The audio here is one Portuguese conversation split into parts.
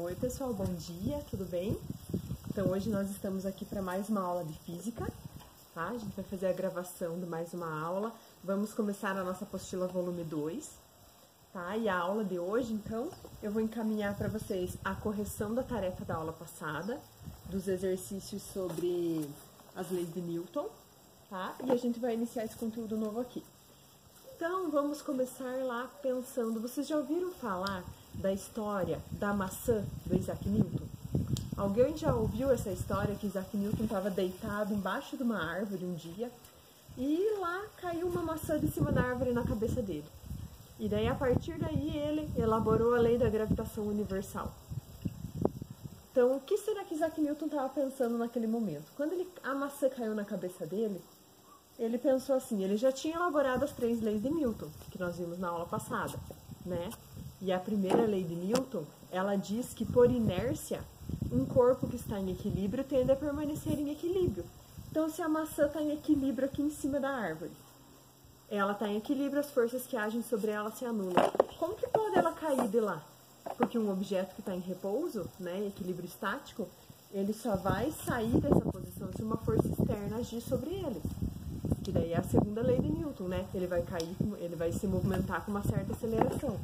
Oi pessoal, bom dia, tudo bem? Então hoje nós estamos aqui para mais uma aula de física, tá? A gente vai fazer a gravação de mais uma aula. Vamos começar a nossa apostila volume 2, tá? E a aula de hoje, então, eu vou encaminhar para vocês a correção da tarefa da aula passada, dos exercícios sobre as leis de Newton, tá? E a gente vai iniciar esse conteúdo novo aqui. Então, vamos começar lá pensando, vocês já ouviram falar da história da maçã do Isaac Newton? Alguém já ouviu essa história que Isaac Newton estava deitado embaixo de uma árvore um dia e lá caiu uma maçã de cima da árvore na cabeça dele. E daí, a partir daí, ele elaborou a lei da gravitação universal. Então, o que será que Isaac Newton estava pensando naquele momento? Quando a maçã caiu na cabeça dele, ele pensou assim, ele já tinha elaborado as 3 leis de Newton, que nós vimos na aula passada, né? E a primeira lei de Newton, ela diz que por inércia, um corpo que está em equilíbrio tende a permanecer em equilíbrio. Então, se a maçã está em equilíbrio aqui em cima da árvore, ela está em equilíbrio, as forças que agem sobre ela se anulam. Como que pode ela cair de lá? Porque um objeto que está em repouso, né, em equilíbrio estático, ele só vai sair dessa posição se uma força externa agir sobre ele. Que daí é a segunda lei de Newton, né? Ele vai cair, ele vai se movimentar com uma certa aceleração.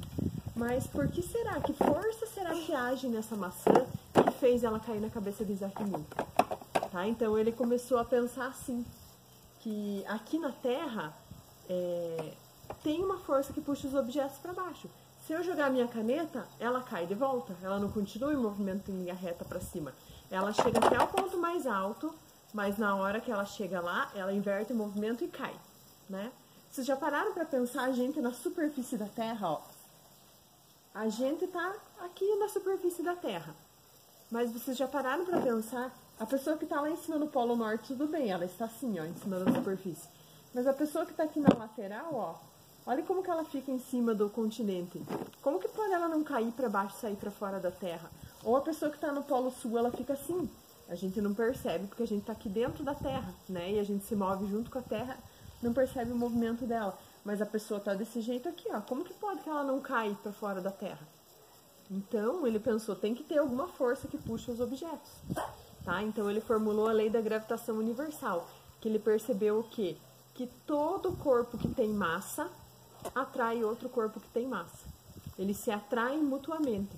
Mas por que será? Que força será que age nessa maçã que fez ela cair na cabeça de Isaac Newton? Tá? Então ele começou a pensar assim, que aqui na Terra tem uma força que puxa os objetos para baixo. Se eu jogar minha caneta, ela cai de volta, ela não continua em movimento em linha reta para cima. Ela chega até o ponto mais alto, mas na hora que ela chega lá, ela inverte o movimento e cai, né? Vocês já pararam para pensar a gente na superfície da Terra, ó? A gente tá aqui na superfície da Terra, mas vocês já pararam para pensar, a pessoa que tá lá em cima no Polo Norte, tudo bem, ela está assim, ó, em cima da superfície. Mas a pessoa que tá aqui na lateral, ó, olha como que ela fica em cima do continente. Como que pode ela não cair para baixo e sair para fora da Terra? Ou a pessoa que tá no Polo Sul, ela fica assim. A gente não percebe, porque a gente está aqui dentro da Terra, né? E a gente se move junto com a Terra, não percebe o movimento dela. Mas a pessoa está desse jeito aqui, ó. Como que pode que ela não caia para fora da Terra? Então, ele pensou, tem que ter alguma força que puxa os objetos, tá? Então, ele formulou a lei da gravitação universal, que ele percebeu o quê? Que todo corpo que tem massa atrai outro corpo que tem massa. Eles se atraem mutuamente.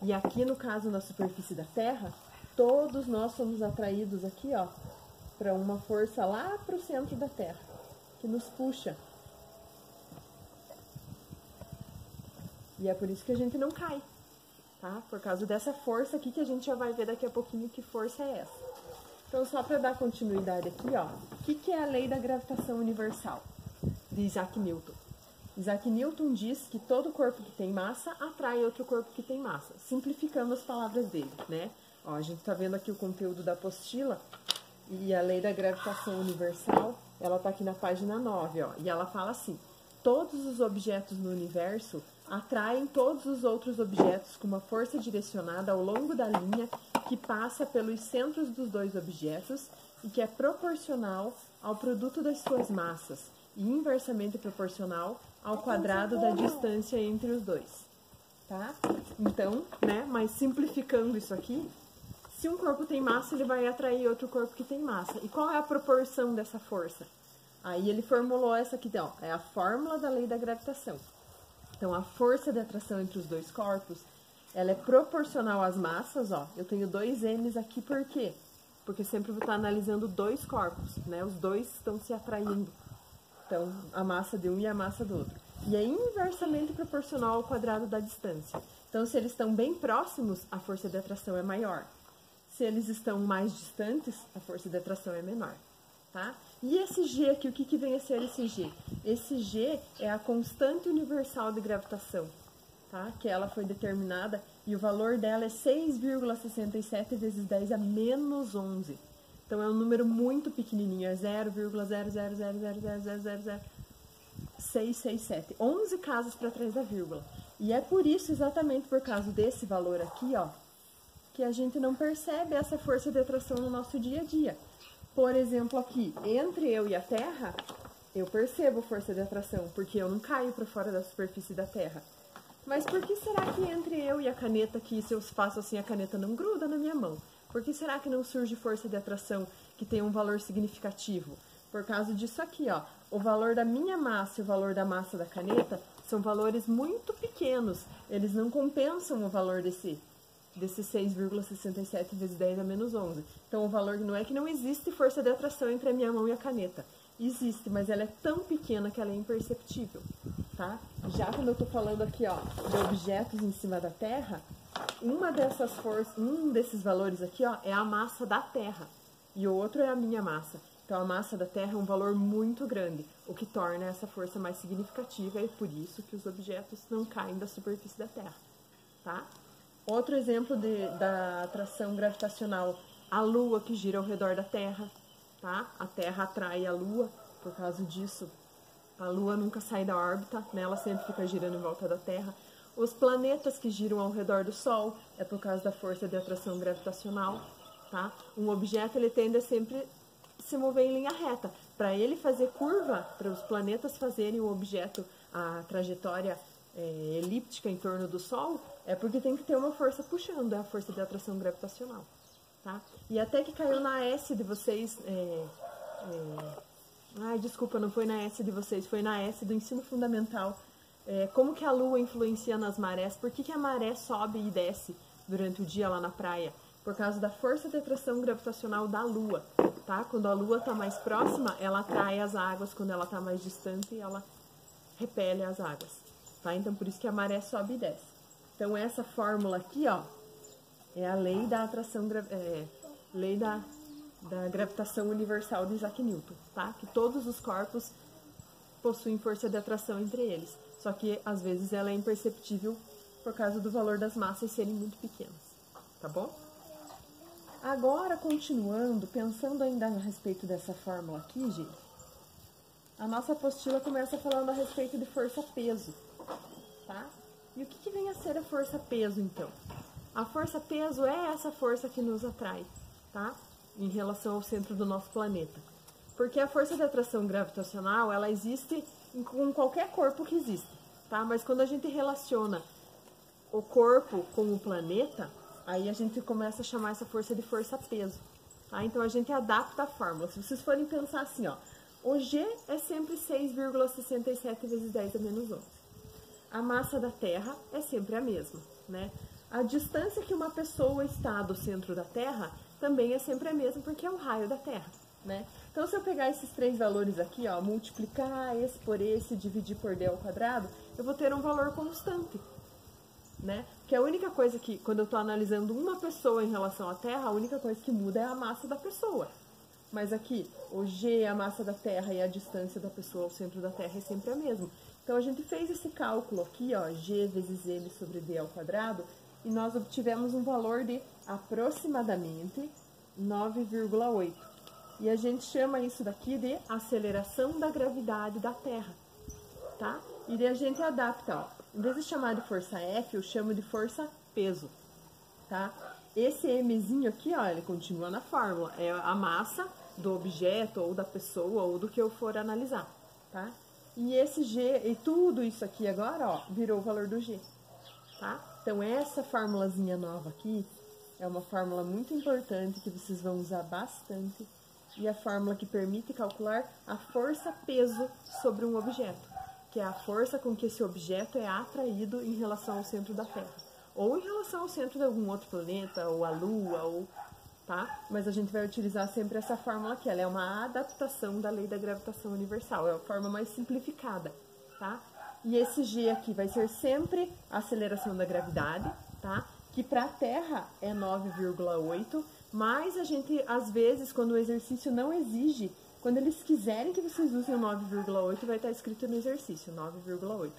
E aqui, no caso, na superfície da Terra, todos nós somos atraídos aqui, ó, para uma força lá para o centro da Terra, que nos puxa. E é por isso que a gente não cai, tá? Por causa dessa força aqui que a gente já vai ver daqui a pouquinho que força é essa. Então, só para dar continuidade aqui, ó, o que é a lei da gravitação universal de Isaac Newton? Isaac Newton diz que todo corpo que tem massa atrai outro corpo que tem massa, simplificando as palavras dele, né? Ó, a gente está vendo aqui o conteúdo da apostila e a lei da gravitação universal, ela está aqui na página 9, ó, e ela fala assim, todos os objetos no universo atraem todos os outros objetos com uma força direcionada ao longo da linha que passa pelos centros dos dois objetos e que é proporcional ao produto das suas massas e inversamente proporcional ao quadrado da distância entre os dois, tá? Então, né, mas simplificando isso aqui, se um corpo tem massa, ele vai atrair outro corpo que tem massa. E qual é a proporção dessa força? Aí ele formulou essa aqui, ó, é a fórmula da lei da gravitação. Então, a força de atração entre os dois corpos, ela é proporcional às massas, ó. Eu tenho 2 M's aqui, por quê? Porque sempre vou estar analisando 2 corpos, né? Os dois estão se atraindo. Então, a massa de um e a massa do outro. E é inversamente proporcional ao quadrado da distância. Então, se eles estão bem próximos, a força de atração é maior. Se eles estão mais distantes, a força de atração é menor, tá? E esse G aqui, o que vem a ser esse G? Esse G é a constante universal de gravitação, tá? Que ela foi determinada e o valor dela é 6,67 vezes 10 a menos 11. Então, é um número muito pequenininho, é 0,000000667. 11 casas para trás da vírgula. E é por isso, exatamente por causa desse valor aqui, ó, que a gente não percebe essa força de atração no nosso dia a dia. Por exemplo, aqui, entre eu e a Terra, eu percebo força de atração, porque eu não caio para fora da superfície da Terra. Mas por que será que entre eu e a caneta aqui, se eu faço assim, a caneta não gruda na minha mão? Por que será que não surge força de atração que tem um valor significativo? Por causa disso aqui, ó. O valor da minha massa e o valor da massa da caneta são valores muito pequenos. Eles não compensam o valor desse 6,67 vezes 10 a menos 11. Então, o valor não é que não existe força de atração entre a minha mão e a caneta. Existe, mas ela é tão pequena que ela é imperceptível, tá? Já quando eu tô falando aqui, ó, de objetos em cima da Terra, um desses valores aqui, ó, é a massa da Terra e o outro é a minha massa. Então, a massa da Terra é um valor muito grande, o que torna essa força mais significativa e é por isso que os objetos não caem da superfície da Terra, tá? Outro exemplo da atração gravitacional, a Lua que gira ao redor da Terra, tá? A Terra atrai a Lua, por causa disso a Lua nunca sai da órbita, né? Ela sempre fica girando em volta da Terra. Os planetas que giram ao redor do Sol é por causa da força de atração gravitacional, tá? Um objeto ele tende a sempre se mover em linha reta. Para ele fazer curva, para os planetas fazerem o objeto, a trajetória elíptica em torno do Sol, é porque tem que ter uma força puxando, é a força de atração gravitacional, tá? E até que caiu na S de vocês, ai, desculpa, não foi na S de vocês, foi na S do ensino fundamental. Como que a Lua influencia nas marés? Por que a maré sobe e desce durante o dia lá na praia? Por causa da força de atração gravitacional da Lua, tá? Quando a Lua está mais próxima, ela atrai as águas, quando ela está mais distante, ela repele as águas, tá? Então, por isso que a maré sobe e desce. Então, essa fórmula aqui, ó, é a lei da atração, lei da gravitação universal de Isaac Newton, tá? Que todos os corpos possuem força de atração entre eles, só que às vezes ela é imperceptível por causa do valor das massas serem muito pequenas, tá bom? Agora, continuando, pensando ainda a respeito dessa fórmula aqui, gente, a nossa apostila começa falando a respeito de força-peso, tá? E o que vem a ser a força-peso, então? A força-peso é essa força que nos atrai, tá? Em relação ao centro do nosso planeta. Porque a força de atração gravitacional, ela existe com qualquer corpo que existe, tá? Mas quando a gente relaciona o corpo com o planeta, aí a gente começa a chamar essa força de força-peso, tá? Então a gente adapta a fórmula. Se vocês forem pensar assim, ó, o G é sempre 6,67 vezes 10 a menos 11. A massa da Terra é sempre a mesma, né? A distância que uma pessoa está do centro da Terra também é sempre a mesma, porque é o raio da Terra, né? Então, se eu pegar esses três valores aqui, ó, multiplicar esse por esse, dividir por d ao quadrado, eu vou ter um valor constante, né? Que a única coisa que, quando eu estou analisando uma pessoa em relação à Terra, a única coisa que muda é a massa da pessoa. Mas aqui, o G, a massa da Terra e a distância da pessoa ao centro da Terra é sempre a mesma. Então, a gente fez esse cálculo aqui, ó, G vezes M sobre D ao quadrado, e nós obtivemos um valor de aproximadamente 9,8. E a gente chama isso daqui de aceleração da gravidade da Terra, tá? E daí a gente adapta, ó. Em vez de chamar de força F, eu chamo de força peso, tá? Esse Mzinho aqui, ó, ele continua na fórmula. É a massa do objeto, ou da pessoa, ou do que eu for analisar, tá? E esse G, e tudo isso aqui agora, ó, virou o valor do G, tá? Então, essa formulazinha nova aqui é uma fórmula muito importante que vocês vão usar bastante. E a fórmula que permite calcular a força-peso sobre um objeto, que é a força com que esse objeto é atraído em relação ao centro da Terra, ou em relação ao centro de algum outro planeta, ou a Lua, ou, tá? Mas a gente vai utilizar sempre essa fórmula aqui, ela é uma adaptação da lei da gravitação universal, é a forma mais simplificada, tá? E esse G aqui vai ser sempre a aceleração da gravidade, tá? Que para a Terra é 9,8, mas a gente, às vezes, quando o exercício não exige, quando eles quiserem que vocês usem o 9,8, vai estar escrito no exercício, 9,8.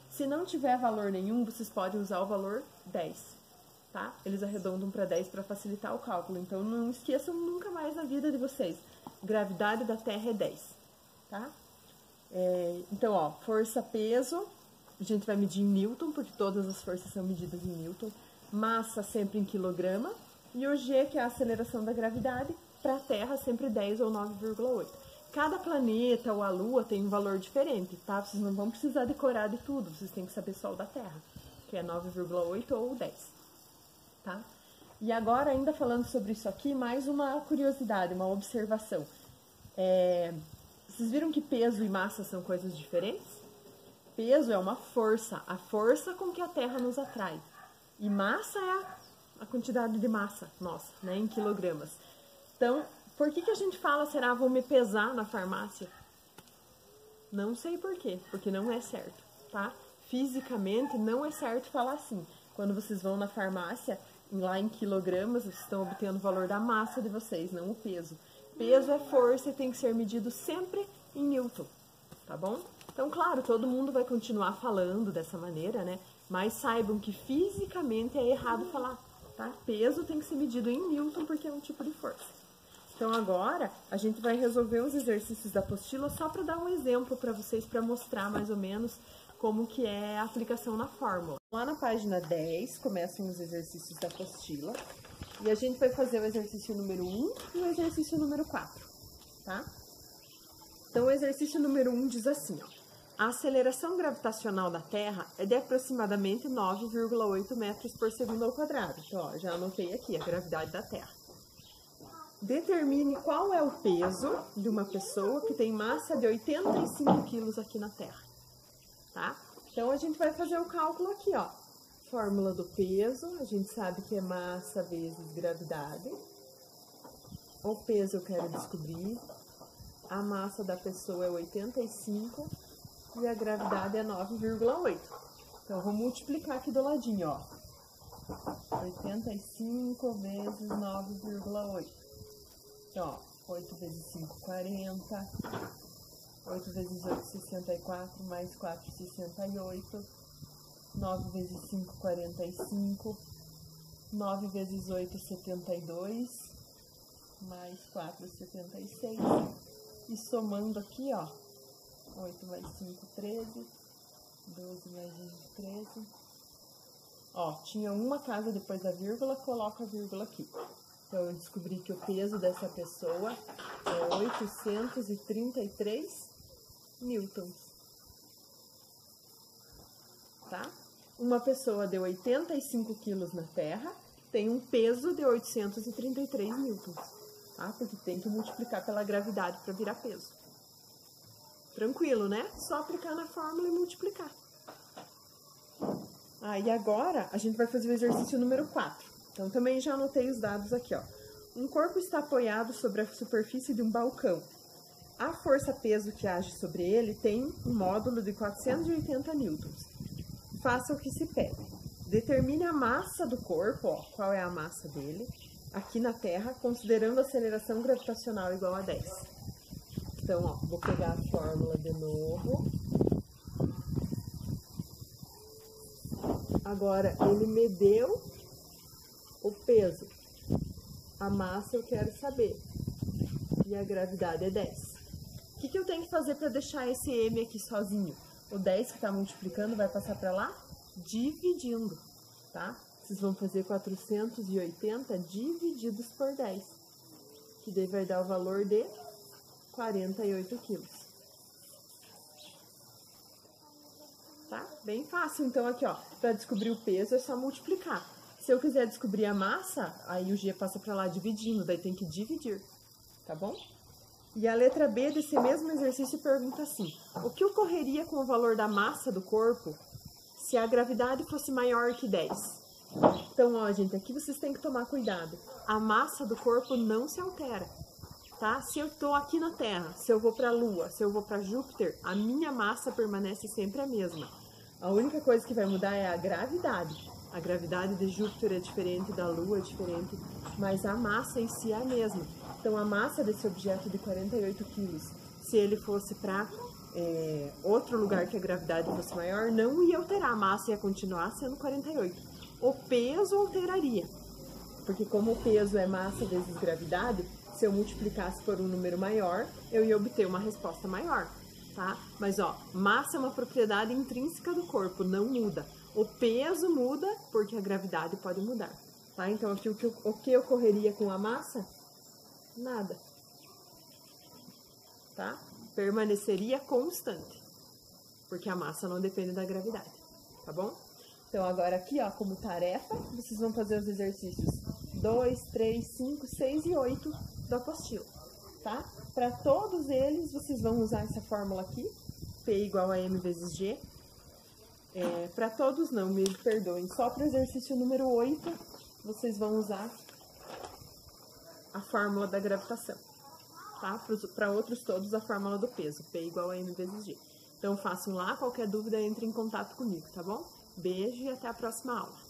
Se não tiver valor nenhum, vocês podem usar o valor 10, tá? Eles arredondam para 10 para facilitar o cálculo, então não esqueçam nunca mais na vida de vocês. Gravidade da Terra é 10, tá? Então, ó, força-peso, a gente vai medir em Newton, porque todas as forças são medidas em Newton. Massa sempre em quilograma. E o G, que é a aceleração da gravidade, para a Terra sempre 10 ou 9,8. Cada planeta ou a Lua tem um valor diferente, tá? Vocês não vão precisar decorar de tudo, vocês têm que saber só o da Terra, que é 9,8 ou 10, tá? E agora, ainda falando sobre isso aqui, mais uma curiosidade, uma observação. Vocês viram que peso e massa são coisas diferentes? Peso é uma força, a força com que a Terra nos atrai. E massa é a quantidade de massa nossa, né, em quilogramas. Então, por que a gente fala, será, vou me pesar na farmácia? Não sei por quê, porque não é certo, tá? Fisicamente, não é certo falar assim. Quando vocês vão na farmácia, lá em quilogramas, vocês estão obtendo o valor da massa de vocês, não o peso. Peso é força e tem que ser medido sempre em Newton, tá bom? Então, claro, todo mundo vai continuar falando dessa maneira, né? Mas saibam que fisicamente é errado falar, tá? Peso tem que ser medido em Newton porque é um tipo de força. Então, agora, a gente vai resolver os exercícios da apostila só para dar um exemplo para vocês, para mostrar mais ou menos como que é a aplicação na fórmula. Lá na página 10, começam os exercícios da apostila. E a gente vai fazer o exercício número 1 e o exercício número 4, tá? Então, o exercício número 1 diz assim, ó. A aceleração gravitacional da Terra é de aproximadamente 9,8 metros por segundo ao quadrado. Então, ó, já anotei aqui a gravidade da Terra. Determine qual é o peso de uma pessoa que tem massa de 85 quilos aqui na Terra, tá? Então, a gente vai fazer o cálculo aqui, ó. Fórmula do peso, a gente sabe que é massa vezes gravidade. O peso eu quero descobrir. A massa da pessoa é 85 e a gravidade é 9,8. Então, vou multiplicar aqui do ladinho, ó. 85 vezes 9,8. Então, ó, 8 vezes 5, 40. 8 vezes 8, 64. Mais 4, 68. 9 vezes 5, 45. 9 vezes 8, 72. Mais 4, 76. E somando aqui, ó. 8 mais 5, 13. 12 mais 20, 13. Ó, tinha uma casa depois da vírgula, coloco a vírgula aqui. Então, eu descobri que o peso dessa pessoa é 833 newtons. Tá? Uma pessoa de 85 quilos na Terra tem um peso de 833 newtons. Tá? Porque tem que multiplicar pela gravidade para virar peso. Tranquilo, né? Só aplicar na fórmula e multiplicar. E agora a gente vai fazer o exercício número 4. Então, também já anotei os dados aqui, ó. Um corpo está apoiado sobre a superfície de um balcão. A força-peso que age sobre ele tem um módulo de 480 newtons. Faça o que se pede. Determine a massa do corpo, ó, qual é a massa dele, aqui na Terra, considerando a aceleração gravitacional igual a 10. Então, ó, vou pegar a fórmula de novo. Agora, ele me deu o peso. A massa eu quero saber. E a gravidade é 10. O que eu tenho que fazer para deixar esse M aqui sozinho? O 10 que está multiplicando vai passar para lá? Dividindo, tá? Vocês vão fazer 480 divididos por 10. Que daí vai dar o valor de 48 quilos. Tá? Bem fácil. Então, aqui, ó, para descobrir o peso é só multiplicar. Se eu quiser descobrir a massa, aí o G passa para lá dividindo, daí tem que dividir, tá bom? E a letra B desse mesmo exercício pergunta assim: o que ocorreria com o valor da massa do corpo se a gravidade fosse maior que 10? Então, ó, gente, aqui vocês têm que tomar cuidado. A massa do corpo não se altera, tá? Se eu tô aqui na Terra, se eu vou para a Lua, se eu vou para Júpiter, a minha massa permanece sempre a mesma. A única coisa que vai mudar é a gravidade. A gravidade de Júpiter é diferente, da Lua é diferente, mas a massa em si é a mesma. Então, a massa desse objeto de 48 quilos, se ele fosse para outro lugar que a gravidade fosse maior, não ia alterar, a massa ia continuar sendo 48. O peso alteraria, porque como o peso é massa vezes gravidade, se eu multiplicasse por um número maior, eu ia obter uma resposta maior, tá? Mas, ó, massa é uma propriedade intrínseca do corpo, não muda. O peso muda porque a gravidade pode mudar, tá? Então, aqui, o que ocorreria com a massa? Nada, tá? Permaneceria constante, porque a massa não depende da gravidade, tá bom? Então, agora aqui, ó, como tarefa, vocês vão fazer os exercícios 2, 3, 5, 6 e 8 da apostila, tá? Para todos eles, vocês vão usar essa fórmula aqui, P igual a M vezes G. Para todos não, me perdoem, só para o exercício número 8, vocês vão usar a fórmula da gravitação, tá? Para outros todos, a fórmula do peso, P igual a M vezes G. Então, façam lá, qualquer dúvida, entre em contato comigo, tá bom? Beijo e até a próxima aula.